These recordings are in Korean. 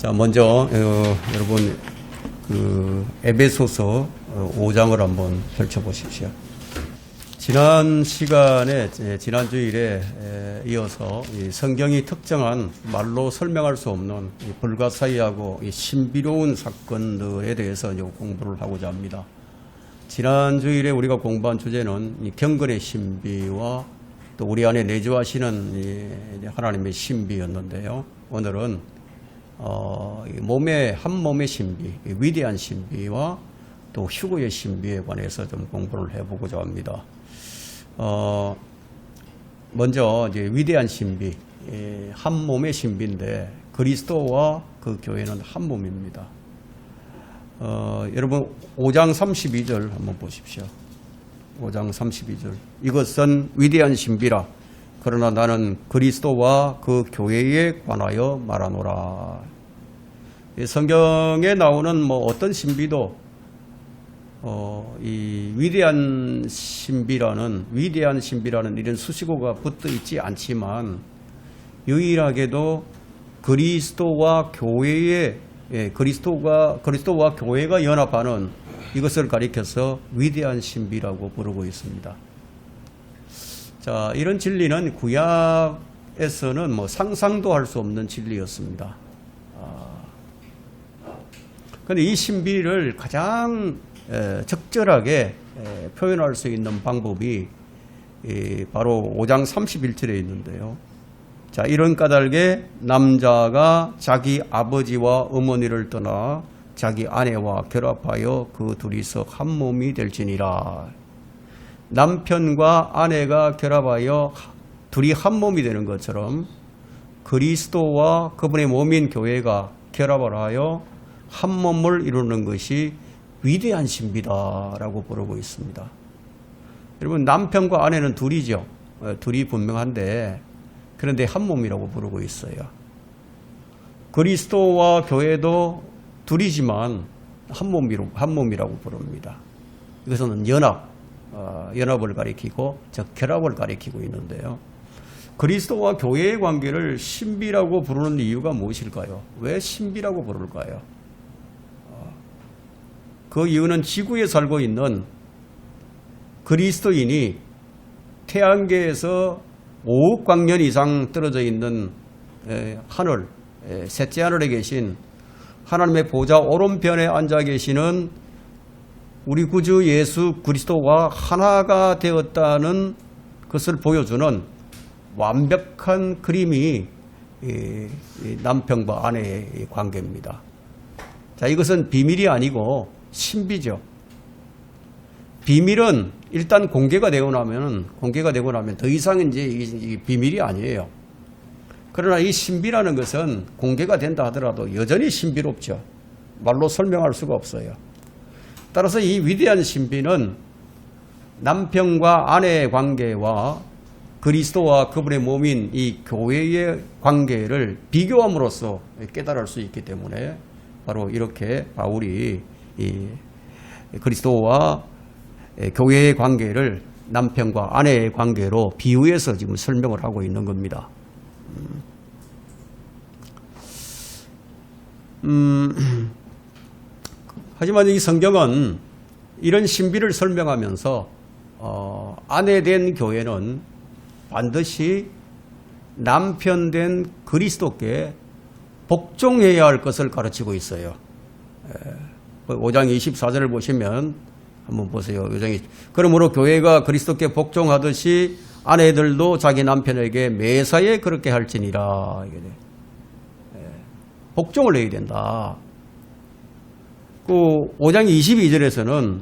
자, 먼저 여러분 에베소서 5장을 한번 펼쳐보십시오. 지난 시간에 지난 주일에 이어서 이 성경이 특정한 말로 설명할 수 없는 이 불가사의하고 이 신비로운 사건들에 대해서 공부를 하고자 합니다. 지난 주일에 우리가 공부한 주제는 이 경건의 신비와 또 우리 안에 내주하시는 이 하나님의 신비였는데요. 오늘은 한 몸의 신비, 위대한 신비와 또 휴거의 신비에 관해서 좀 공부를 해보고자 합니다. 먼저 이제 위대한 신비, 한 몸의 신비인데 그리스도와 그 교회는 한 몸입니다. 여러분 5장 32절 한번 보십시오. 5장 32절. 이것은 위대한 신비라. 그러나 나는 그리스도와 그 교회에 관하여 말하노라. 성경에 나오는 어떤 신비도 이 위대한 신비라는 이런 수식어가 붙어 있지 않지만 유일하게도 그리스도와 교회가 연합하는 이것을 가리켜서 위대한 신비라고 부르고 있습니다. 자, 이런 진리는 구약에서는 상상도 할 수 없는 진리였습니다. 그런데 이 신비를 가장 적절하게 표현할 수 있는 방법이 바로 5장 31절에 있는데요. 자, 이런 까닭에 남자가 자기 아버지와 어머니를 떠나 자기 아내와 결합하여 그 둘이서 한 몸이 될지니라. 남편과 아내가 결합하여 둘이 한 몸이 되는 것처럼 그리스도와 그분의 몸인 교회가 결합을 하여 한 몸을 이루는 것이 위대한 신비다라고 부르고 있습니다. 여러분, 남편과 아내는 둘이죠. 둘이 분명한데 그런데 한 몸이라고 부르고 있어요. 그리스도와 교회도 둘이지만 한 몸이라고 부릅니다. 이것은 연합을 가리키고 즉 결합을 가리키고 있는데요. 그리스도와 교회의 관계를 신비라고 부르는 이유가 무엇일까요? 왜 신비라고 부를까요? 그 이유는 지구에 살고 있는 그리스도인이 태양계에서 5억 광년 이상 떨어져 있는 하늘, 셋째 하늘에 계신 하나님의 보좌 오른편에 앉아 계시는 우리 구주 예수 그리스도와 하나가 되었다는 것을 보여주는 완벽한 그림이 남편과 아내의 관계입니다. 자, 이것은 비밀이 아니고 신비죠. 비밀은 일단 공개가 되고 나면 더 이상은 이제 이 비밀이 아니에요. 그러나 이 신비라는 것은 공개가 된다 하더라도 여전히 신비롭죠. 말로 설명할 수가 없어요. 따라서 이 위대한 신비는 남편과 아내의 관계와 그리스도와 그분의 몸인 이 교회의 관계를 비교함으로써 깨달을 수 있기 때문에 바로 이렇게 바울이 이 그리스도와 교회의 관계를 남편과 아내의 관계로 비유해서 지금 설명을 하고 있는 겁니다. 하지만 이 성경은 이런 신비를 설명하면서 아내된 교회는 반드시 남편된 그리스도께 복종해야 할 것을 가르치고 있어요. 5장 24절을 보시면 한번 보세요. 그러므로 교회가 그리스도께 복종하듯이 아내들도 자기 남편에게 매사에 그렇게 할지니라. 복종을 해야 된다. 그 5장 22절에서는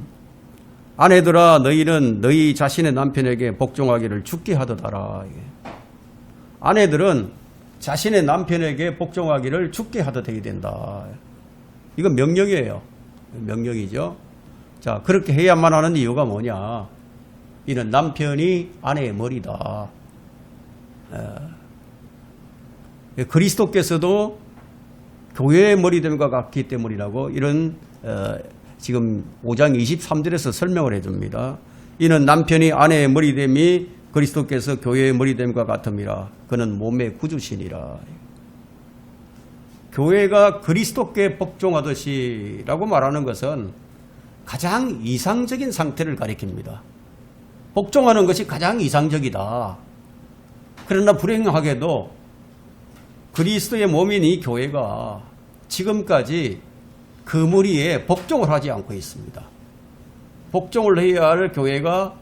아내들아 너희는 너희 자신의 남편에게 복종하기를 죽게 하듯하라. 아내들은 자신의 남편에게 복종하기를 죽게 하듯 해야 된다. 이건 명령이에요. 명령이죠. 자, 그렇게 해야만 하는 이유가 뭐냐? 이는 남편이 아내의 머리다. 그리스도께서도 교회의 머리됨과 같기 때문이라고 이런 지금 5장 23절에서 설명을 해줍니다. 이는 남편이 아내의 머리됨이 그리스도께서 교회의 머리됨과 같음이라. 그는 몸의 구주시니라. 교회가 그리스도께 복종하듯이라고 말하는 것은 가장 이상적인 상태를 가리킵니다. 복종하는 것이 가장 이상적이다. 그러나 불행하게도 그리스도의 몸인 이 교회가 지금까지 그 무리에 복종을 하지 않고 있습니다. 복종을 해야 할 교회가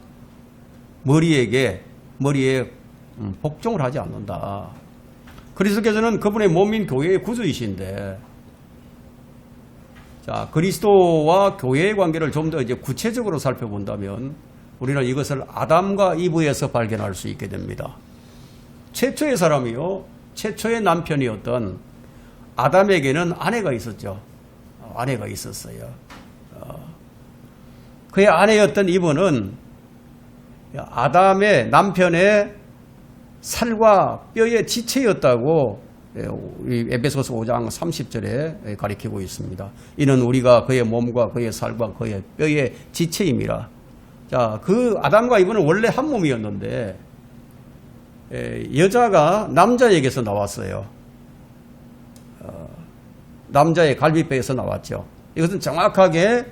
머리에 복종을 하지 않는다. 그리스도께서는 그분의 몸인 교회의 구주이신데, 자, 그리스도와 교회의 관계를 좀 더 이제 구체적으로 살펴본다면 우리는 이것을 아담과 이브에서 발견할 수 있게 됩니다. 최초의 사람이요, 최초의 남편이었던 아담에게는 아내가 있었죠. 아내가 있었어요. 그의 아내였던 이브는 아담의 남편의 살과 뼈의 지체였다고 에베소서 5장 30절에 가리키고 있습니다. 이는 우리가 그의 몸과 그의 살과 그의 뼈의 지체임이라. 자, 그 아담과 이브는 원래 한 몸이었는데 여자가 남자에게서 나왔어요. 남자의 갈비뼈에서 나왔죠. 이것은 정확하게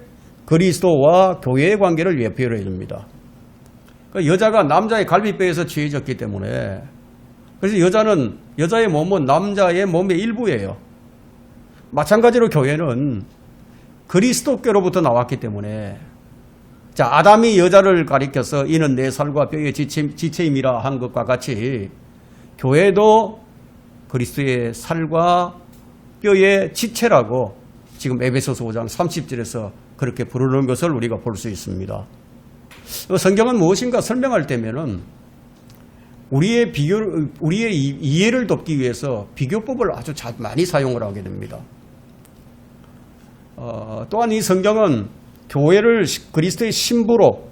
그리스도와 교회의 관계를 예표해 줍니다. 여자가 남자의 갈비뼈에서 취해졌기 때문에, 그래서 여자의 몸은 남자의 몸의 일부예요. 마찬가지로 교회는 그리스도께로부터 나왔기 때문에, 자, 아담이 여자를 가리켜서 이는 내 살과 뼈의 지체임이라 한 것과 같이 교회도 그리스도의 살과 뼈의 지체라고 지금 에베소서 5장 30절에서 그렇게 부르는 것을 우리가 볼 수 있습니다. 성경은 무엇인가 설명할 때면은 우리의 이해를 돕기 위해서 비교법을 아주 많이 사용을 하게 됩니다. 또한 이 성경은 교회를 그리스도의 신부로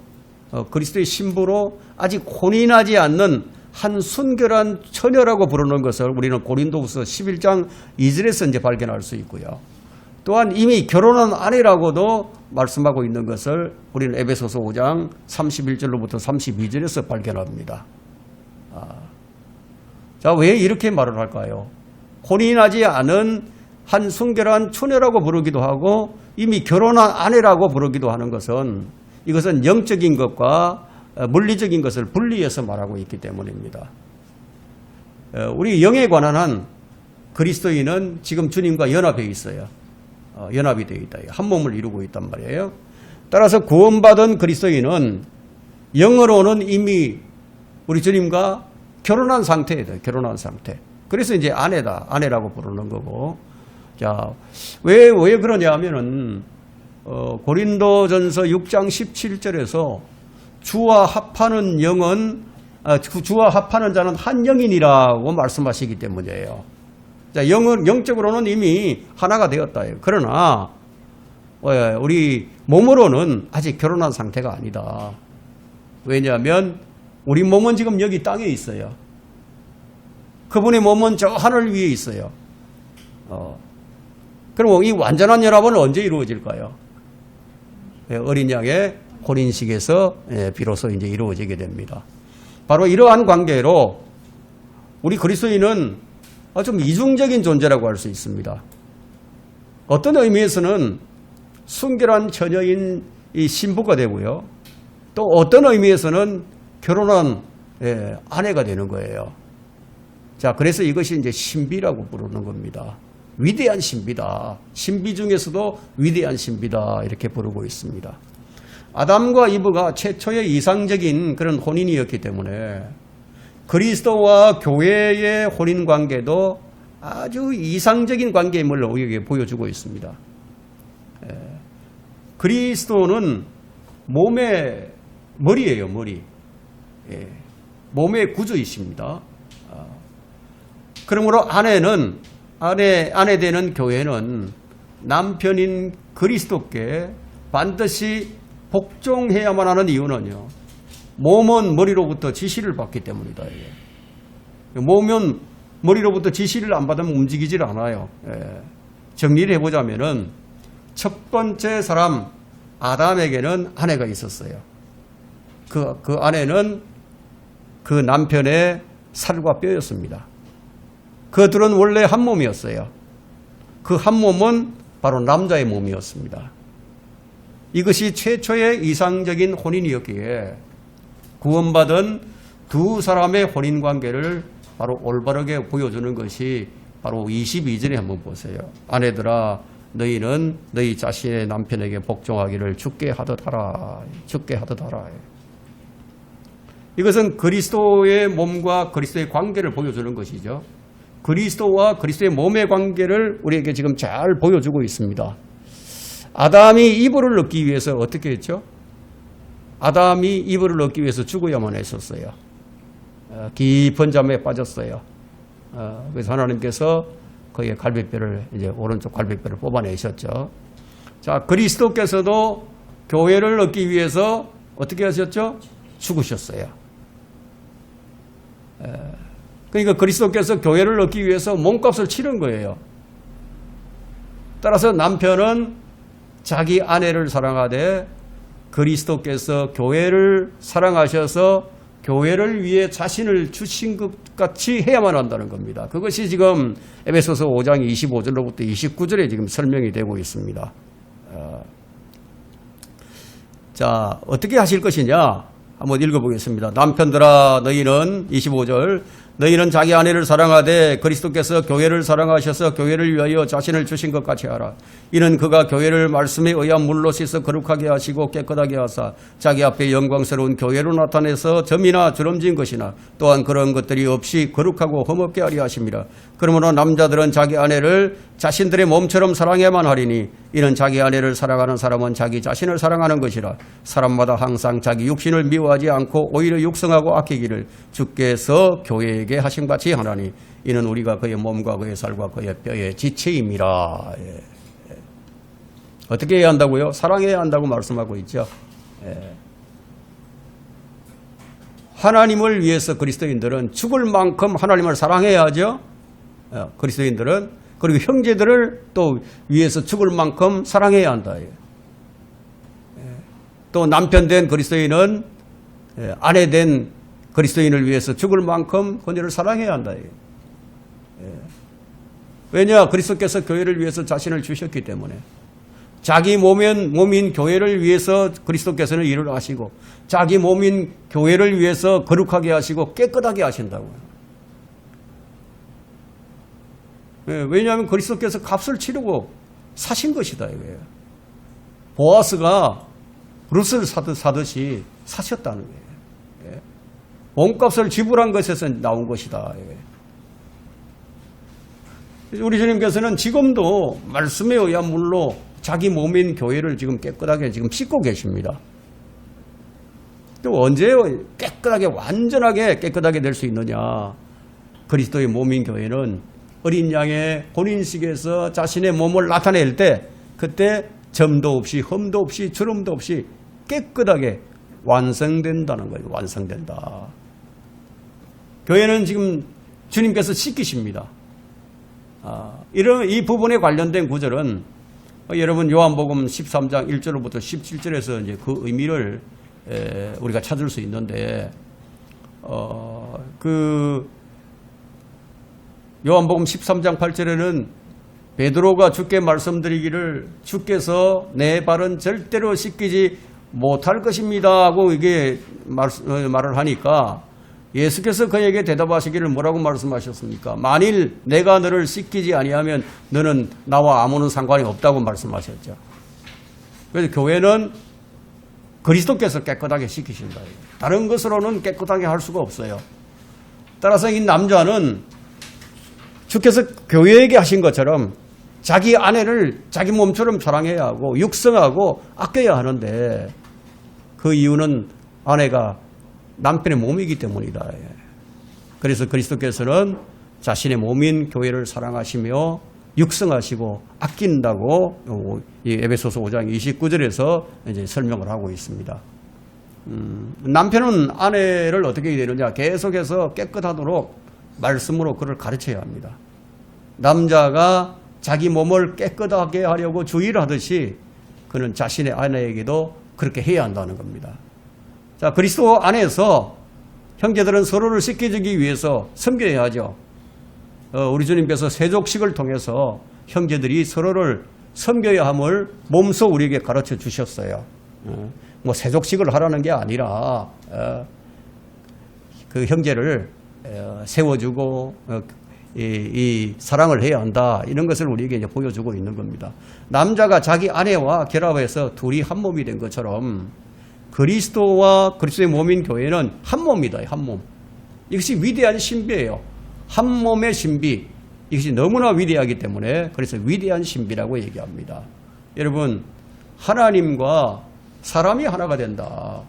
아직 혼인하지 않는 한 순결한 처녀라고 부르는 것을 우리는 고린도후서 11장 2절에서 이제 발견할 수 있고요. 또한 이미 결혼한 아내라고도 말씀하고 있는 것을 우리는 에베소서 5장 31절로부터 32절에서 발견합니다. 자, 왜 이렇게 말을 할까요? 혼인하지 않은 한 순결한 처녀라고 부르기도 하고 이미 결혼한 아내라고 부르기도 하는 것은, 이것은 영적인 것과 물리적인 것을 분리해서 말하고 있기 때문입니다. 우리 영에 관한 한 그리스도인은 지금 주님과 연합해 있어요. 연합이 되어 있다. 한 몸을 이루고 있단 말이에요. 따라서 구원받은 그리스도인은 영으로는 이미 우리 주님과 결혼한 상태예요. 결혼한 상태. 그래서 이제 아내라고 부르는 거고. 자, 왜 그러냐 하면은 고린도전서 6장 17절에서 주와 합하는 자는 한 영이니라고 말씀하시기 때문이에요. 자, 영적으로는 이미 하나가 되었다. 그러나 우리 몸으로는 아직 결혼한 상태가 아니다. 왜냐하면 우리 몸은 지금 여기 땅에 있어요. 그분의 몸은 저 하늘 위에 있어요. 그럼 이 완전한 연합은 언제 이루어질까요? 어린 양의 혼인식에서 비로소 이제 이루어지게 됩니다. 바로 이러한 관계로 우리 그리스도인은 좀 이중적인 존재라고 할 수 있습니다. 어떤 의미에서는 순결한 처녀인 이 신부가 되고요. 또 어떤 의미에서는 결혼한 아내가 되는 거예요. 자, 그래서 이것이 이제 신비라고 부르는 겁니다. 위대한 신비다. 신비 중에서도 위대한 신비다. 이렇게 부르고 있습니다. 아담과 이브가 최초의 이상적인 그런 혼인이었기 때문에 그리스도와 교회의 혼인 관계도 아주 이상적인 관계임을 우리에게 보여주고 있습니다. 그리스도는 몸의 머리예요, 머리. 몸의 구주이십니다. 그러므로 아내 되는 교회는 남편인 그리스도께 반드시 복종해야만 하는 이유는요, 몸은 머리로부터 지시를 받기 때문이다. 몸은 머리로부터 지시를 안 받으면 움직이질 않아요. 정리를 해보자면은 첫 번째 사람 아담에게는 아내가 있었어요. 그 아내는 그 남편의 살과 뼈였습니다. 그들은 원래 한 몸이었어요. 그 한 몸은 바로 남자의 몸이었습니다. 이것이 최초의 이상적인 혼인이었기에 구원받은 두 사람의 혼인관계를 바로 올바르게 보여주는 것이 바로 22절에 한번 보세요. 아내들아 너희는 너희 자신의 남편에게 복종하기를 주께 하듯 하라. 주께 하듯 하라. 이것은 그리스도의 몸과 그리스도의 관계를 보여주는 것이죠. 그리스도와 그리스도의 몸의 관계를 우리에게 지금 잘 보여주고 있습니다. 아담이 이불을 얻기 위해서 어떻게 했죠? 아담이 이불을 얻기 위해서 죽어야만 했었어요. 깊은 잠에 빠졌어요. 그래서 하나님께서 그의 갈비뼈를 이제 오른쪽 갈비뼈를 뽑아내셨죠. 자, 그리스도께서도 교회를 얻기 위해서 어떻게 하셨죠? 죽으셨어요. 그러니까 그리스도께서 교회를 얻기 위해서 몸값을 치른 거예요. 따라서 남편은 자기 아내를 사랑하되 그리스도께서 교회를 사랑하셔서 교회를 위해 자신을 주신 것 같이 해야만 한다는 겁니다. 그것이 지금 에베소서 5장 25절로부터 29절에 지금 설명이 되고 있습니다. 자, 어떻게 하실 것이냐? 한번 읽어보겠습니다. 남편들아 너희는 25절 너희는 자기 아내를 사랑하되 그리스도께서 교회를 사랑하셔서 교회를 위하여 자신을 주신 것 같이 하라. 이는 그가 교회를 말씀에 의한 물로 씻어 거룩하게 하시고 깨끗하게 하사 자기 앞에 영광스러운 교회로 나타내서 점이나 주름진 것이나 또한 그런 것들이 없이 거룩하고 흠없게 하려 하심이라. 그러므로 남자들은 자기 아내를 자신들의 몸처럼 사랑해야만 하리니 이는 자기 아내를 사랑하는 사람은 자기 자신을 사랑하는 것이라. 사람마다 항상 자기 육신을 미워하지 않고 오히려 육성하고 아끼기를 주께서 교회에게 하심같이 하나니 이는 우리가 그의 몸과 그의 살과 그의 뼈의 지체임이라. 예. 어떻게 해야 한다고요? 사랑해야 한다고 말씀하고 있죠. 예. 하나님을 위해서 그리스도인들은 죽을 만큼 하나님을 사랑해야 하죠. 그리스도인들은 그리고 형제들을 또 위해서 죽을 만큼 사랑해야 한다. 또 남편 된 그리스도인은 아내 된 그리스도인을 위해서 죽을 만큼 그녀를 사랑해야 한다. 왜냐? 그리스도께서 교회를 위해서 자신을 주셨기 때문에. 자기 몸인 교회를 위해서 그리스도께서는 일을 하시고 자기 몸인 교회를 위해서 거룩하게 하시고 깨끗하게 하신다고요. 왜냐하면 그리스도께서 값을 치르고 사신 것이다 이거예요. 보아스가 룻을 사듯이 사셨다는 거예요. 몸값을 지불한 것에서 나온 것이다. 우리 주님께서는 지금도 말씀에 의한 물로 자기 몸인 교회를 지금 깨끗하게 지금 씻고 계십니다. 또 언제 깨끗하게 완전하게 깨끗하게 될 수 있느냐? 그리스도의 몸인 교회는 어린 양의 혼인식에서 자신의 몸을 나타낼 때 그때 점도 없이 흠도 없이 주름도 없이 깨끗하게 완성된다는 거예요. 완성된다. 교회는 지금 주님께서 씻기십니다. 이 부분에 관련된 구절은 여러분 요한복음 13장 1절부터 17절에서 이제 그 의미를 우리가 찾을 수 있는데 그 요한복음 13장 8절에는 베드로가 주께 말씀드리기를 주께서 내 발은 절대로 씻기지 못할 것입니다 하고 이게 말을 하니까 예수께서 그에게 대답하시기를 뭐라고 말씀하셨습니까? 만일 내가 너를 씻기지 아니하면 너는 나와 아무런 상관이 없다고 말씀하셨죠. 그래서 교회는 그리스도께서 깨끗하게 씻기신다. 다른 것으로는 깨끗하게 할 수가 없어요. 따라서 이 남자는 주께서 교회에게 하신 것처럼 자기 아내를 자기 몸처럼 사랑해야 하고 육성하고 아껴야 하는데 그 이유는 아내가 남편의 몸이기 때문이다. 그래서 그리스도께서는 자신의 몸인 교회를 사랑하시며 육성하시고 아낀다고 이 에베소서 5장 29절에서 이제 설명을 하고 있습니다. 남편은 아내를 어떻게 해야 되느냐? 계속해서 깨끗하도록 말씀으로 그를 가르쳐야 합니다. 남자가 자기 몸을 깨끗하게 하려고 주의를 하듯이 그는 자신의 아내에게도 그렇게 해야 한다는 겁니다. 자, 그리스도 안에서 형제들은 서로를 씻겨주기 위해서 섬겨야 하죠. 우리 주님께서 세족식을 통해서 형제들이 서로를 섬겨야 함을 몸소 우리에게 가르쳐 주셨어요. 뭐 세족식을 하라는 게 아니라 그 형제를 세워주고 이 사랑을 해야 한다, 이런 것을 우리에게 이제 보여주고 있는 겁니다. 남자가 자기 아내와 결합해서 둘이 한 몸이 된 것처럼 그리스도와 그리스도의 몸인 교회는 한 몸이다. 한 몸. 이것이 위대한 신비예요. 한 몸의 신비. 이것이 너무나 위대하기 때문에 그래서 위대한 신비라고 얘기합니다. 여러분, 하나님과 사람이 하나가 된다.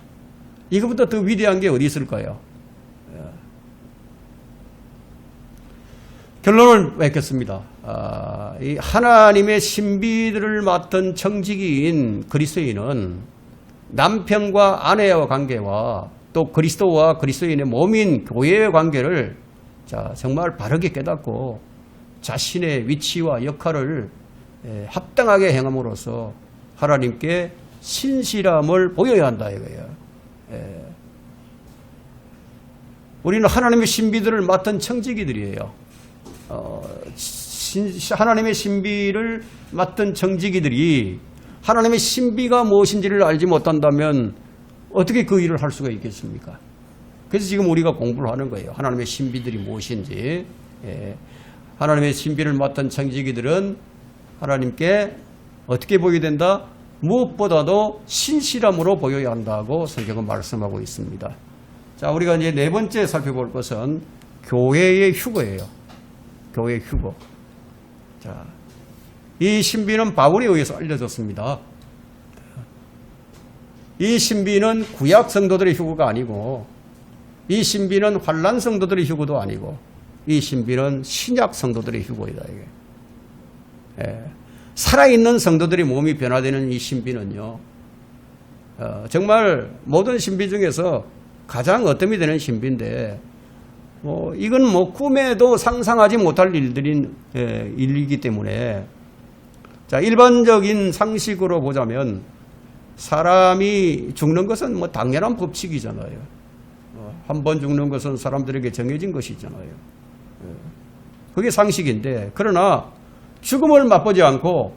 이것보다 더 위대한 게 어디 있을까요? 결론을 맺겠습니다. 이 하나님의 신비들을 맡은 청지기인 그리스도인은 남편과 아내와 관계와 또 그리스도와 그리스도인의 몸인 교회의 관계를 정말 바르게 깨닫고 자신의 위치와 역할을 합당하게 행함으로써 하나님께 신실함을 보여야 한다 이거예요. 우리는 하나님의 신비들을 맡은 청지기들이에요. 하나님의 신비를 맡은 청지기들이 하나님의 신비가 무엇인지를 알지 못한다면 어떻게 그 일을 할 수가 있겠습니까? 그래서 지금 우리가 공부를 하는 거예요. 하나님의 신비들이 무엇인지. 하나님의 신비를 맡은 청지기들은 하나님께 어떻게 보여야 된다? 무엇보다도 신실함으로 보여야 한다고 성경은 말씀하고 있습니다. 자, 우리가 이제 네 번째 살펴볼 것은 교회의 휴거예요. 교회의 휴거. 자, 이 신비는 바울에 의해서 알려졌습니다. 이 신비는 구약 성도들의 휴거가 아니고, 이 신비는 환난 성도들의 휴거도 아니고, 이 신비는 신약 성도들의 휴거이다. 이게. 살아있는 성도들의 몸이 변화되는 이 신비는요, 정말 모든 신비 중에서 가장 어뜸이 되는 신비인데, 이건 꿈에도 상상하지 못할 일이기 때문에, 자, 일반적인 상식으로 보자면 사람이 죽는 것은 당연한 법칙이잖아요. 한 번 죽는 것은 사람들에게 정해진 것이잖아요. 그게 상식인데, 그러나 죽음을 맛보지 않고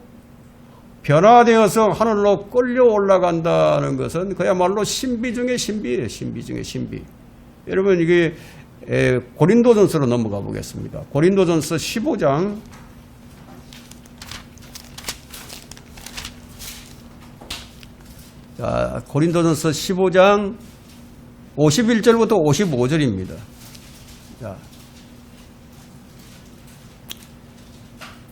변화되어서 하늘로 끌려 올라간다는 것은 그야말로 신비 중의 신비예요. 신비 중의 신비. 여러분, 이게 고린도전서로 넘어가 보겠습니다. 고린도전서 15장 자, 고린도전서 15장 51절부터 55절입니다.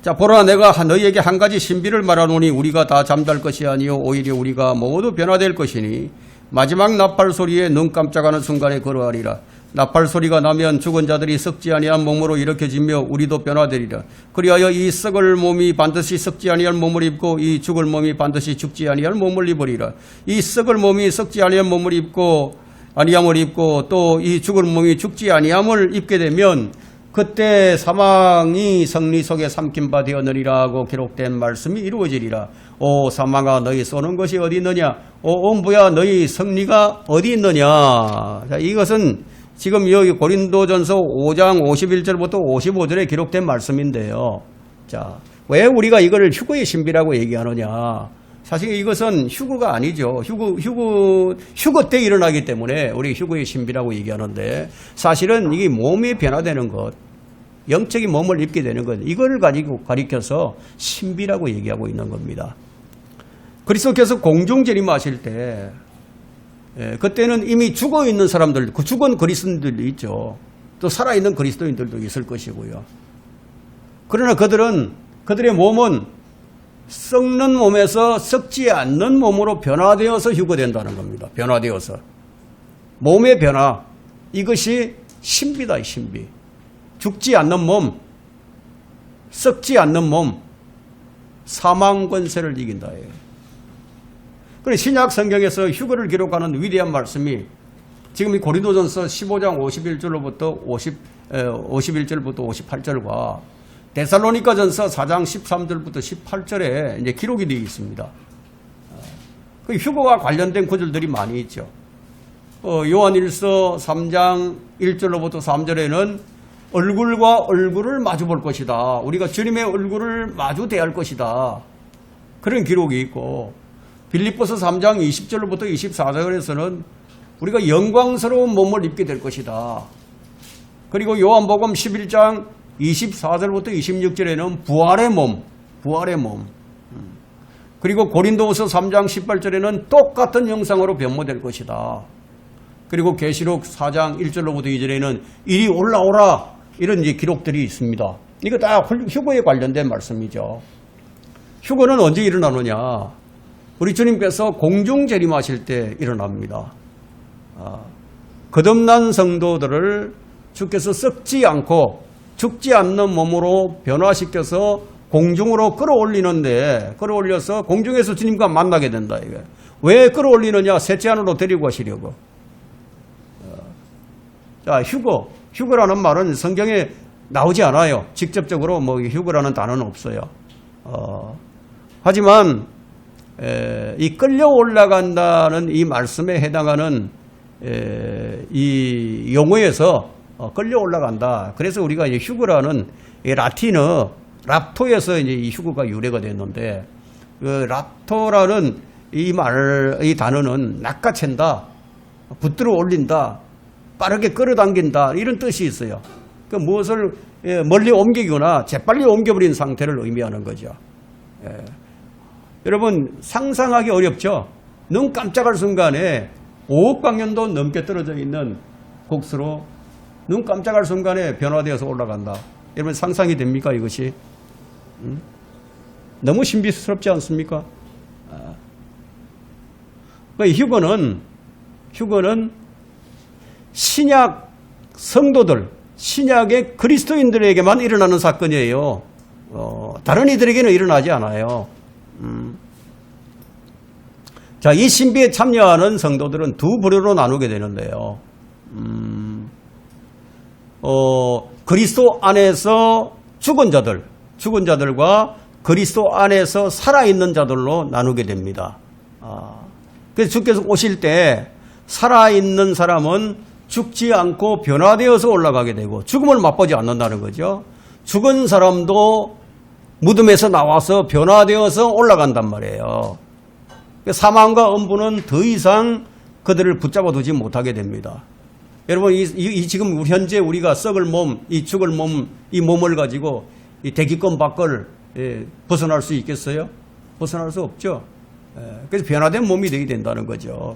자, 보라, 내가 너희에게 한 가지 신비를 말하노니 우리가 다 잠잘 것이 아니요 오히려 우리가 모두 변화될 것이니 마지막 나팔 소리에 눈 깜짝하는 순간에 그러하리라. 나팔 소리가 나면 죽은 자들이 썩지 아니한 몸으로 일으켜지며 우리도 변화되리라. 그리하여 이 썩을 몸이 반드시 썩지 아니할 몸을 입고 이 죽을 몸이 반드시 죽지 아니할 몸을 입으리라. 이 썩을 몸이 썩지 아니할 몸을 입고 또 이 죽을 몸이 죽지 아니함을 입게 되면 그때 사망이 성리 속에 삼킨 바 되었느니라고 기록된 말씀이 이루어지리라. 오 사망아, 너희 쏘는 것이 어디 있느냐? 오 음부야, 너희 승리가 어디 있느냐? 자, 이것은 지금 여기 고린도전서 5장 51절부터 55절에 기록된 말씀인데요. 자, 왜 우리가 이걸 휴거의 신비라고 얘기하느냐? 사실 이것은 휴거가 아니죠. 휴거 때 일어나기 때문에 우리 휴거의 신비라고 얘기하는데, 사실은 이게 몸이 변화되는 것, 영적인 몸을 입게 되는 것, 이걸 가지고 가리켜서 신비라고 얘기하고 있는 겁니다. 그리스도께서 공중 재림하실 때, 그때는 이미 죽어 있는 사람들, 그 죽은 그리스도인들도 있죠. 또 살아있는 그리스도인들도 있을 것이고요. 그러나 그들의 몸은 썩는 몸에서 썩지 않는 몸으로 변화되어서 휴거된다는 겁니다. 변화되어서. 몸의 변화. 이것이 신비다, 신비. 죽지 않는 몸, 썩지 않는 몸, 사망 권세를 이긴다. 그래, 신약 성경에서 휴거를 기록하는 위대한 말씀이 지금 이 고린도전서 15장 51절부터 58절과 데살로니가전서 4장 13절부터 18절에 이제 기록이 되어 있습니다. 그 휴거와 관련된 구절들이 많이 있죠. 요한일서 3장 1절로부터 3절에는 얼굴과 얼굴을 마주 볼 것이다. 우리가 주님의 얼굴을 마주 대할 것이다. 그런 기록이 있고 빌립보서 3장 20절부터 24절에서는 우리가 영광스러운 몸을 입게 될 것이다. 그리고 요한복음 11장 24절부터 26절에는 부활의 몸. 그리고 고린도후서 3장 18절에는 똑같은 형상으로 변모될 것이다. 그리고 계시록 4장 1절로부터 2절에는 이리 올라오라 이런 이제 기록들이 있습니다. 이거 다 휴거에 관련된 말씀이죠. 휴거는 언제 일어나느냐? 우리 주님께서 공중 재림하실 때 일어납니다. 거듭난 성도들을 주께서 썩지 않고 죽지 않는 몸으로 변화시켜서 공중으로 끌어올려서 공중에서 주님과 만나게 된다. 이게. 왜 끌어올리느냐? 셋째 하늘로 데리고 가시려고. 자, 휴거라는 말은 성경에 나오지 않아요. 직접적으로 뭐 휴거라는 단어는 없어요. 하지만 이 끌려 올라간다는 이 말씀에 해당하는 이 용어에서 끌려 올라간다. 그래서 우리가 이제 휴거라는 이 라틴어 랍토에서 이제 이 휴거가 유래가 됐는데 그 랍토라는 이 단어는 낚아챈다, 붙들어 올린다, 빠르게 끌어당긴다 이런 뜻이 있어요. 그 무엇을 멀리 옮기거나 재빨리 옮겨버린 상태를 의미하는 거죠. 여러분 상상하기 어렵죠. 눈 깜짝할 순간에 5억 광년도 넘게 떨어져 있는 곡수로 눈 깜짝할 순간에 변화되어서 올라간다. 여러분 상상이 됩니까 이것이? 너무 신비스럽지 않습니까? 휴거는 신약 성도들, 신약의 그리스도인들에게만 일어나는 사건이에요. 다른 이들에게는 일어나지 않아요. 자, 이 신비에 참여하는 성도들은 두 부류로 나누게 되는데요. 그리스도 안에서 죽은 자들과 그리스도 안에서 살아있는 자들로 나누게 됩니다. 그래서 주께서 오실 때 살아있는 사람은 죽지 않고 변화되어서 올라가게 되고 죽음을 맛보지 않는다는 거죠. 죽은 사람도 무덤에서 나와서 변화되어서 올라간단 말이에요. 사망과 음부는 더 이상 그들을 붙잡아 두지 못하게 됩니다. 여러분, 지금 현재 우리가 썩을 몸, 이 죽을 몸, 이 몸을 가지고 이 대기권 밖을 벗어날 수 있겠어요? 벗어날 수 없죠. 그래서 변화된 몸이 되게 된다는 거죠.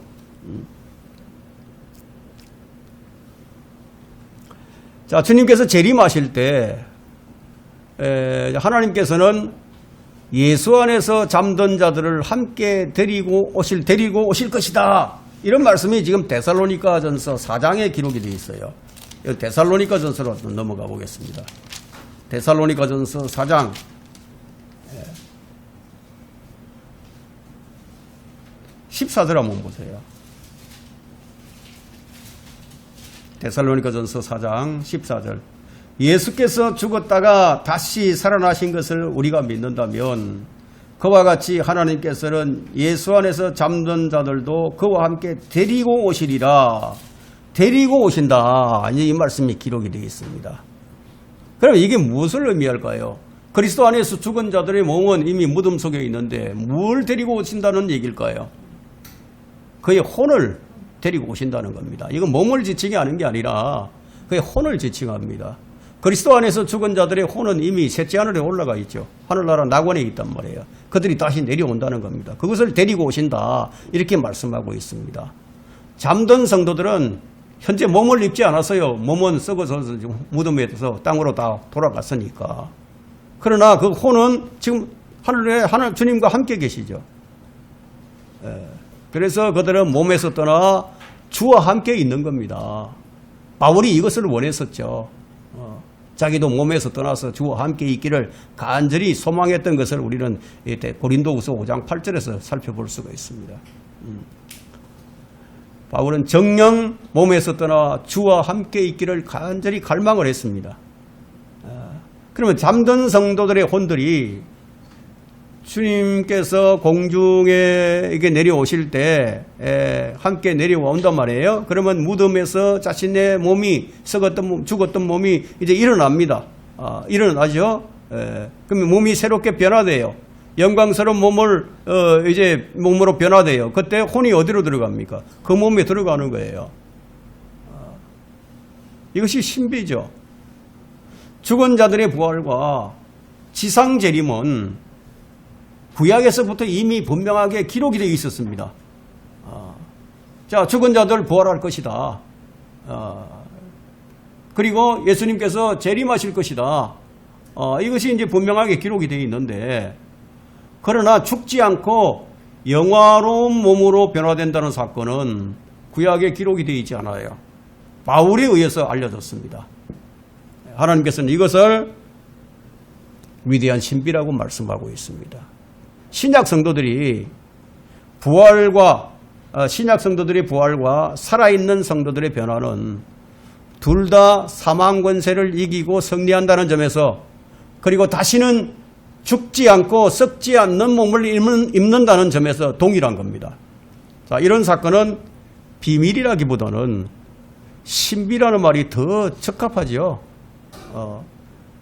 자, 주님께서 재림하실 때 하나님께서는 예수 안에서 잠든 자들을 함께 데리고 오실 것이다. 이런 말씀이 지금 데살로니가전서 4장에 기록이 되어 있어요. 데살로니가전서로 넘어가 보겠습니다. 데살로니가전서 4장 14절 한번 보세요. 데살로니가전서 4장 14절. 예수께서 죽었다가 다시 살아나신 것을 우리가 믿는다면 그와 같이 하나님께서는 예수 안에서 잠든 자들도 그와 함께 데리고 오시리라. 데리고 오신다. 이 말씀이 기록이 되어 있습니다. 그럼 이게 무엇을 의미할까요? 그리스도 안에서 죽은 자들의 몸은 이미 무덤 속에 있는데 뭘 데리고 오신다는 얘기일까요? 그의 혼을 데리고 오신다는 겁니다. 이건 몸을 지칭하는 게 아니라 그의 혼을 지칭합니다. 그리스도 안에서 죽은 자들의 혼은 이미 셋째 하늘에 올라가 있죠. 하늘나라 낙원에 있단 말이에요. 그들이 다시 내려온다는 겁니다. 그것을 데리고 오신다. 이렇게 말씀하고 있습니다. 잠든 성도들은 현재 몸을 입지 않았어요. 몸은 썩어서 무덤에서 땅으로 다 돌아갔으니까. 그러나 그 혼은 지금 하늘에 주님과 함께 계시죠. 그래서 그들은 몸에서 떠나 주와 함께 있는 겁니다. 바울이 이것을 원했었죠. 자기도 몸에서 떠나서 주와 함께 있기를 간절히 소망했던 것을 우리는 고린도후서 5장 8절에서 살펴볼 수가 있습니다. 바울은 정녕 몸에서 떠나 주와 함께 있기를 간절히 갈망을 했습니다. 그러면 잠든 성도들의 혼들이 주님께서 공중에 이게 내려오실 때 함께 내려온단 말이에요. 그러면 무덤에서 자신의 몸이 죽었던 몸이 이제 일어납니다. 일어나죠. 그러면 몸이 새롭게 변화돼요. 영광스러운 몸을 이제 몸으로 변화돼요. 그때 혼이 어디로 들어갑니까? 그 몸에 들어가는 거예요. 이것이 신비죠. 죽은 자들의 부활과 지상 재림은 구약에서부터 이미 분명하게 기록이 되어 있었습니다. 자, 죽은 자들 부활할 것이다. 그리고 예수님께서 재림하실 것이다. 이것이 이제 분명하게 기록이 되어 있는데, 그러나 죽지 않고 영화로운 몸으로 변화된다는 사건은 구약에 기록이 되어 있지 않아요. 바울에 의해서 알려졌습니다. 하나님께서는 이것을 위대한 신비라고 말씀하고 있습니다. 신약 성도들의 부활과 살아있는 성도들의 변화는 둘 다 사망 권세를 이기고 승리한다는 점에서, 그리고 다시는 죽지 않고 썩지 않는 몸을 입는다는 점에서 동일한 겁니다. 자, 이런 사건은 비밀이라기보다는 신비라는 말이 더 적합하죠.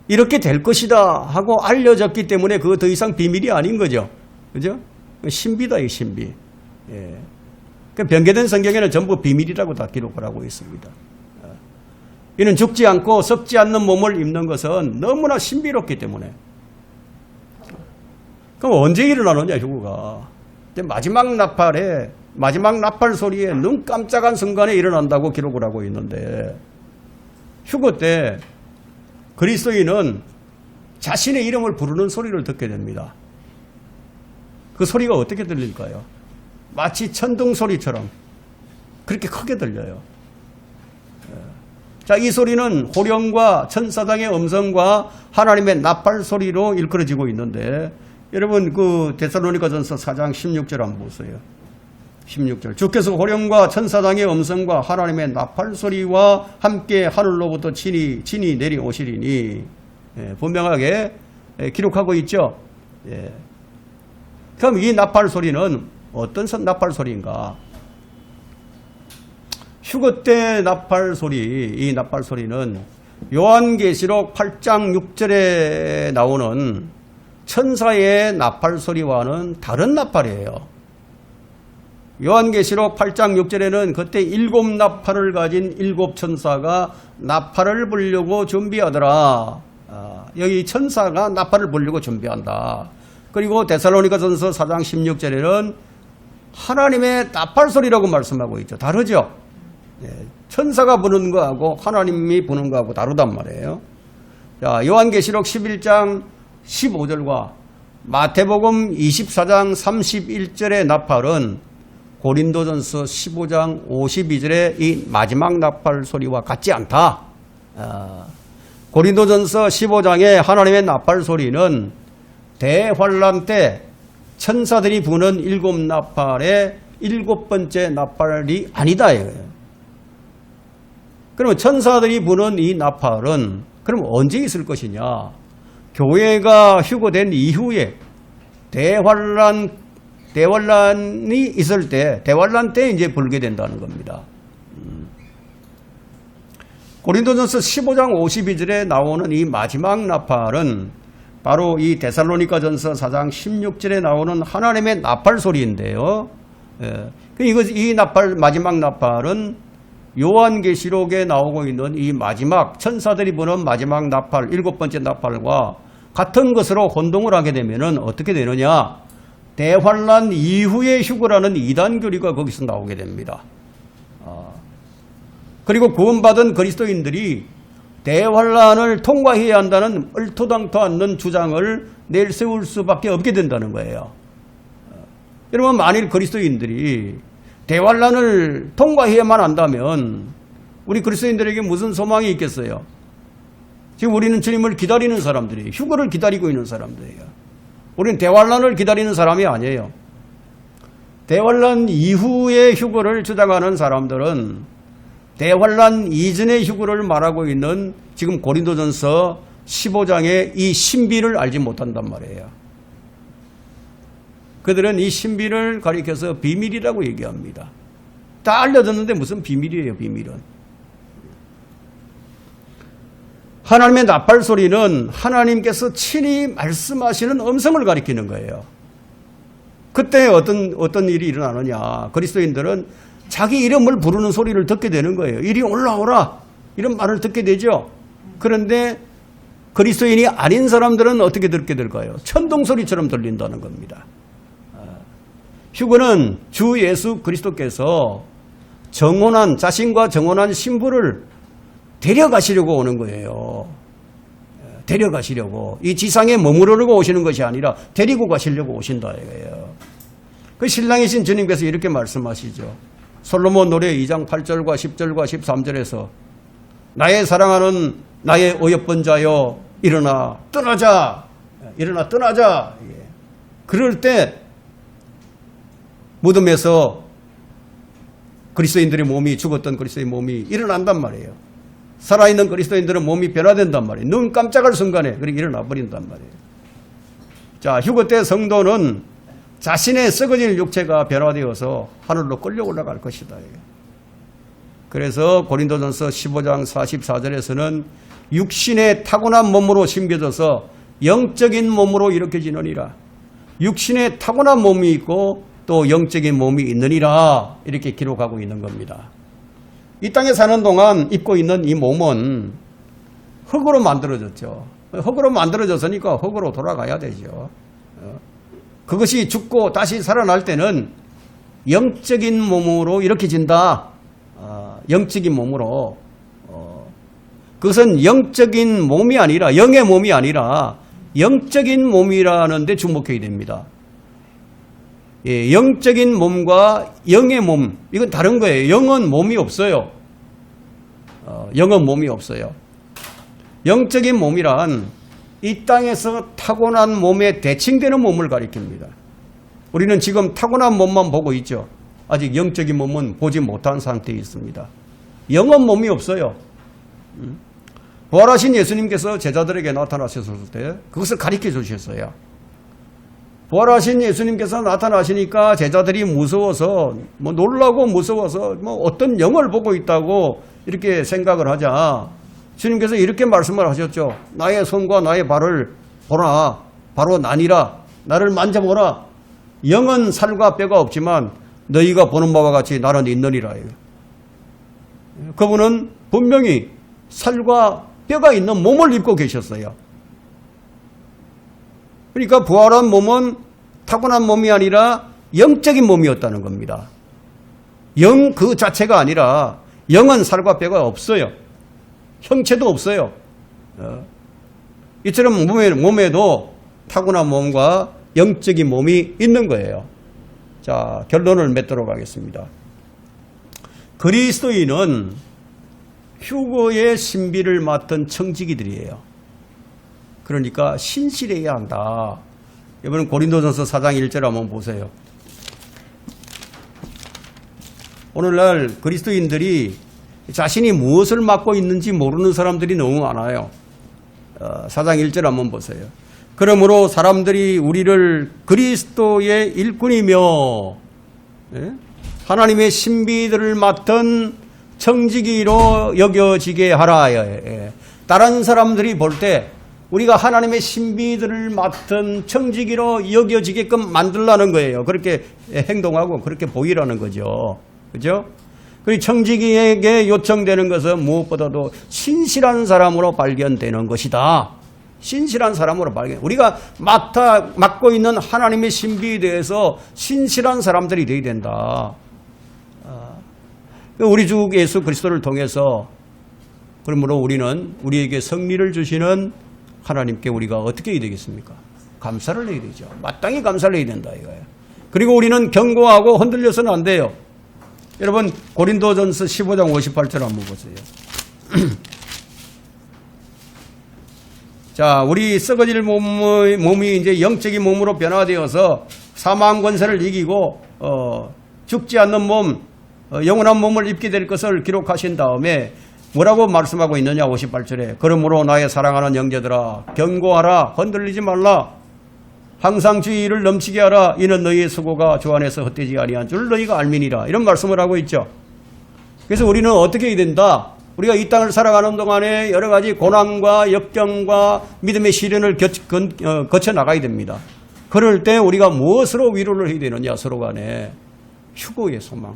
이렇게 될 것이다 하고 알려졌기 때문에 그거 더 이상 비밀이 아닌 거죠. 그죠? 신비다, 이 신비. 예. 변개된 성경에는 전부 비밀이라고 다 기록을 하고 있습니다. 이는 죽지 않고 썩지 않는 몸을 입는 것은 너무나 신비롭기 때문에. 그럼 언제 일어나느냐, 휴거가. 마지막 나팔 소리에 눈 깜짝한 순간에 일어난다고 기록을 하고 있는데, 휴거 때 그리스도인은 자신의 이름을 부르는 소리를 듣게 됩니다. 그 소리가 어떻게 들릴까요? 마치 천둥 소리처럼 그렇게 크게 들려요. 자, 이 소리는 호령과 천사장의 음성과 하나님의 나팔 소리로 일컬어지고 있는데, 여러분 그 데살로니가전서 4장 16절 한번 보세요. 16절. 주께서 호령과 천사장의 음성과 하나님의 나팔 소리와 함께 하늘로부터 친히 내려오시리니, 분명하게 기록하고 있죠. 그럼 이 나팔 소리는 어떤 나팔 소리인가? 휴거 때 나팔 소리, 이 나팔 소리는 요한계시록 8장 6절에 나오는 천사의 나팔 소리와는 다른 나팔이에요. 요한계시록 8장 6절에는 그때 7나팔을 가진 7천사가 나팔을 불려고 준비하더라. 여기 천사가 나팔을 불려고 준비한다. 그리고 데살로니가전서 4장 16절에는 하나님의 나팔 소리라고 말씀하고 있죠. 다르죠? 천사가 부는 거하고 하나님이 부는 거하고 다르단 말이에요. 자, 요한계시록 11장 15절과 마태복음 24장 31절의 나팔은 고린도전서 15장 52절의 이 마지막 나팔 소리와 같지 않다. 고린도전서 15장의 하나님의 나팔 소리는 대환란 때 천사들이 부는 7나팔의 7번째 나팔이 아니다. 그러면 천사들이 부는 이 나팔은 그럼 언제 있을 것이냐? 교회가 휴거된 이후에 대환란이 있을 때, 대환란 때 이제 불게 된다는 겁니다. 고린도전서 15장 52절에 나오는 이 마지막 나팔은 바로 이 데살로니가전서 4장 16절에 나오는 하나님의 나팔 소리인데요. 이 나팔, 마지막 나팔은 요한계시록에 나오고 있는 이 마지막 천사들이 부는 마지막 나팔, 7번째 나팔과 같은 것으로 혼동을 하게 되면은 어떻게 되느냐? 대환란 이후의 휴거라는 이단 교리가 거기서 나오게 됩니다. 그리고 구원받은 그리스도인들이 대환란을 통과해야 한다는 얼토당토 않는 주장을 내세울 수밖에 없게 된다는 거예요. 여러분, 만일 그리스도인들이 대환란을 통과해야만 한다면 우리 그리스도인들에게 무슨 소망이 있겠어요? 지금 우리는 주님을 기다리는 사람들이에요. 휴거를 기다리고 있는 사람들이에요. 우리는 대환란을 기다리는 사람이 아니에요. 대환란 이후의 휴거를 주장하는 사람들은 대환란 이전의 휴거를 말하고 있는 지금 고린도전서 15장의 이 신비를 알지 못한단 말이에요. 그들은 이 신비를 가리켜서 비밀이라고 얘기합니다. 다 알려졌는데 무슨 비밀이에요, 비밀은. 하나님의 나팔 소리는 하나님께서 친히 말씀하시는 음성을 가리키는 거예요. 그때 어떤 일이 일어나느냐. 그리스도인들은 자기 이름을 부르는 소리를 듣게 되는 거예요. 이리 올라오라. 이런 말을 듣게 되죠. 그런데 그리스도인이 아닌 사람들은 어떻게 듣게 될까요? 천둥소리처럼 들린다는 겁니다. 휴거는 주 예수 그리스도께서 자신과 정혼한 신부를 데려가시려고 오는 거예요. 데려가시려고. 이 지상에 머무르려고 오시는 것이 아니라 데리고 가시려고 오신다 이거예요. 그 신랑이신 주님께서 이렇게 말씀하시죠. 솔로몬 노래 2장 8절과 10절과 13절에서 나의 사랑하는 나의 어여쁜 자여 일어나 떠나자. 일어나 떠나자. 그럴 때 무덤에서 그리스도인들의 몸이 죽었던 그리스도의 몸이 일어난단 말이에요. 살아있는 그리스도인들은 몸이 변화된단 말이에요. 눈 깜짝할 순간에 그렇게 일어나 버린단 말이에요. 자, 휴거 때 성도는 자신의 썩어질 육체가 변화되어서 하늘로 끌려 올라갈 것이다. 그래서 고린도전서 15장 44절에서는 육신의 타고난 몸으로 심겨져서 영적인 몸으로 일으켜지느니라. 육신의 타고난 몸이 있고 또 영적인 몸이 있느니라 이렇게 기록하고 있는 겁니다. 이 땅에 사는 동안 입고 있는 이 몸은 흙으로 만들어졌죠. 흙으로 만들어졌으니까 흙으로 돌아가야 되죠. 그것이 죽고 다시 살아날 때는 영적인 몸으로 일으켜진다. 영적인 몸으로. 그것은 영적인 몸이 아니라 영의 몸이 아니라 영적인 몸이라는 데 주목해야 됩니다. 예, 영적인 몸과 영의 몸 이건 다른 거예요. 영은 몸이 없어요. 영은 몸이 없어요. 영적인 몸이란 이 땅에서 타고난 몸에 대칭되는 몸을 가리킵니다. 우리는 지금 타고난 몸만 보고 있죠. 아직 영적인 몸은 보지 못한 상태에 있습니다. 영은 몸이 없어요. 부활하신 예수님께서 제자들에게 나타나셨을 때 그것을 가르쳐 주셨어요. 부활하신 예수님께서 나타나시니까 제자들이 무서워서 놀라고 무서워서 어떤 영을 보고 있다고 이렇게 생각을 하자 주님께서 이렇게 말씀을 하셨죠. 나의 손과 나의 발을 보라. 바로 나니라. 나를 만져보라. 영은 살과 뼈가 없지만 너희가 보는 바와 같이 나는 있느니라. 그분은 분명히 살과 뼈가 있는 몸을 입고 계셨어요. 그러니까 부활한 몸은 타고난 몸이 아니라 영적인 몸이었다는 겁니다. 영 그 자체가 아니라 영은 살과 뼈가 없어요. 형체도 없어요. 이처럼 몸에도 타고난 몸과 영적인 몸이 있는 거예요. 자, 결론을 맺도록 하겠습니다. 그리스도인은 휴거의 신비를 맡은 청지기들이에요. 그러니까 신실해야 한다. 이번엔 고린도전서 4장 1절 한번 보세요. 오늘날 그리스도인들이 자신이 무엇을 맡고 있는지 모르는 사람들이 너무 많아요. 4장 1절 한번 보세요. 그러므로 사람들이 우리를 그리스도의 일꾼이며 하나님의 신비들을 맡은 청지기로 여겨지게 하라. 다른 사람들이 볼 때 우리가 하나님의 신비들을 맡은 청지기로 여겨지게끔 만들라는 거예요. 그렇게 행동하고 그렇게 보이라는 거죠. 그죠? 그리고 청지기에게 요청되는 것은 무엇보다도 신실한 사람으로 발견되는 것이다. 신실한 사람으로 발견. 우리가 맡고 있는 하나님의 신비에 대해서 신실한 사람들이 되어야 된다. 우리 주 예수 그리스도를 통해서 그러므로 우리는 우리에게 승리를 주시는 하나님께 우리가 어떻게 해야 되겠습니까? 감사를 해야 되죠. 마땅히 감사를 해야 된다 이거예요. 그리고 우리는 경고하고 흔들려서는 안 돼요. 여러분 고린도전서 15장 58절 한번 보세요. 자, 우리 썩어질 몸이 이제 영적인 몸으로 변화되어서 사망 권세를 이기고 죽지 않는 몸, 영원한 몸을 입게 될 것을 기록하신 다음에 뭐라고 말씀하고 있느냐 58절에 그러므로 나의 사랑하는 형제들아 경고하라 흔들리지 말라. 항상 주의를 넘치게 하라. 이는 너희의 수고가 주 안에서 헛되지 아니한 줄 너희가 알미니라. 이런 말씀을 하고 있죠. 그래서 우리는 어떻게 해야 된다? 우리가 이 땅을 살아가는 동안에 여러 가지 고난과 역경과 믿음의 시련을 거쳐 나가야 됩니다. 그럴 때 우리가 무엇으로 위로를 해야 되느냐? 서로 간에 휴거의 소망.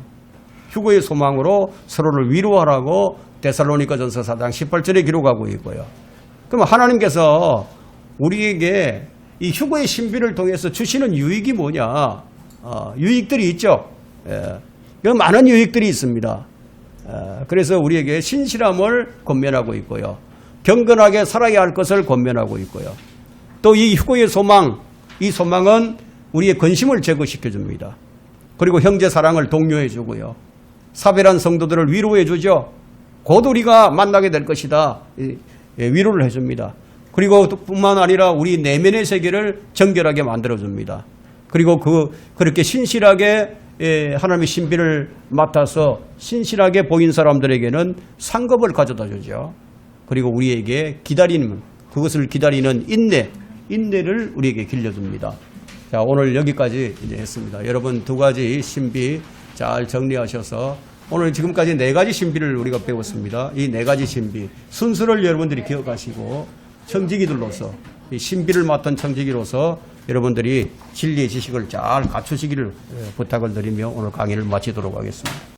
휴거의 소망으로 서로를 위로하라고 데살로니가전서 4장 18절에 기록하고 있고요. 그럼 하나님께서 우리에게 이 휴거의 신비를 통해서 주시는 유익이 뭐냐? 유익들이 있죠. 많은 유익들이 있습니다. 그래서 우리에게 신실함을 권면하고 있고요. 경건하게 살아야 할 것을 권면하고 있고요. 또 이 휴거의 소망, 이 소망은 우리의 근심을 제거시켜 줍니다. 그리고 형제 사랑을 독려해 주고요. 사별한 성도들을 위로해 주죠. 곧 우리가 만나게 될 것이다. 위로를 해줍니다. 그리고 뿐만 아니라 우리 내면의 세계를 정결하게 만들어줍니다. 그리고 그렇게 신실하게 하나님의 신비를 맡아서 신실하게 보인 사람들에게는 상급을 가져다 주죠. 그리고 우리에게 그것을 기다리는 인내를 우리에게 길려줍니다. 자, 오늘 여기까지 이제 했습니다. 여러분 두 가지 신비 잘 정리하셔서 오늘 지금까지 네 가지 신비를 우리가 배웠습니다. 이 네 가지 신비 순서를 여러분들이 기억하시고 청지기들로서 이 신비를 맡은 청지기로서 여러분들이 진리의 지식을 잘 갖추시기를 부탁을 드리며 오늘 강의를 마치도록 하겠습니다.